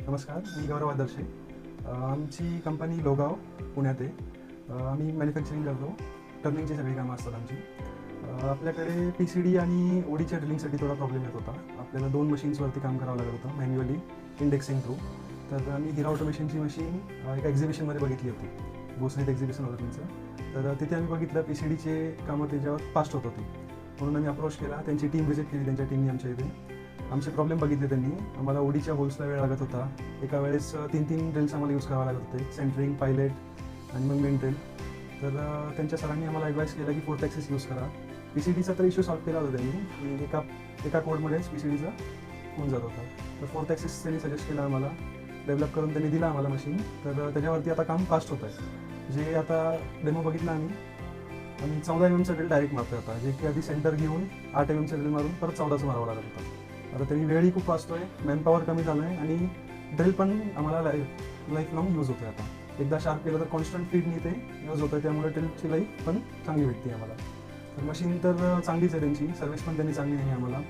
नमस्कार, मी गौरव आदर्शे. आमची कंपनी लोगाव पुण्यात आहे. आम्ही मॅन्युफॅक्चरिंग करतो. टर्निंगची सगळी कामं असतात आमची. आपल्याकडे PCD आणि ओडीच्या ड्रिलिंगसाठी थोडा प्रॉब्लेम येत होता. आपल्याला 2 मशीन्सवरती काम करावं लागत होतं मॅन्युअली इंडेक्सिंग थ्रू. तर आम्ही हिरा ऑटोमेशनची मशीन एका एक्झिबिशनमध्ये बघितली होती. भोसरीत एक्झिबिशन होतं त्यांचं. तर तिथे आम्ही बघितलं PCDचे कामं त्याच्यावर फास्ट होत होती. म्हणून आम्ही अप्रोच केला. त्यांची टीम व्हिजिट केली त्यांच्या टीमने आमच्या इथे. आमचे प्रॉब्लेम बघितले त्यांनी. आम्हाला ओडीच्या होल्सला वेळ लागत होता. एका वेळेस 3 ड्रिल्स आम्हाला यूज करावे लागत होते, सेंटरिंग, पायलेट आणि मग मेन ड्रिल. तर त्यांच्या सरांनी आम्हाला ॲडवाईस केला की 4th ॲक्सिस यूज करा. PCDचा तर इश्यू सॉल्व्ह केला होता त्यांनी की एका कोडमध्येच PCDचा होऊन जात होता. तर 4th ॲक्सिस त्यांनी सजेस्ट केला आम्हाला, डेव्हलप करून त्यांनी दिला आम्हाला मशीन. तर त्याच्यावरती आता काम फास्ट होत आहे. जे आता डेमो बघितला आम्ही 14 mm ड्रिल डायरेक्ट मारतो आता, जे की आधी सेंटर घेऊन 8 mm ड्रिल मारून परत 14चं मारावं लागत होतं. आता त्यांनी वेळही खूप वाचतोय, मॅनपॉवर कमी झालं आहे आणि ड्रिल पण आम्हाला लाईफ लॉंग यूज होतोय. आता एकदा शार्प केलं तर कॉन्स्टंट फीडनी ते यूज होतं, त्यामुळे ड्रिलची लाईफ पण चांगली भेटते आम्हाला. तर मशीन तर चांगलीच आहे त्यांची, सर्व्हिस पण त्यांनी चांगली दिली आम्हाला.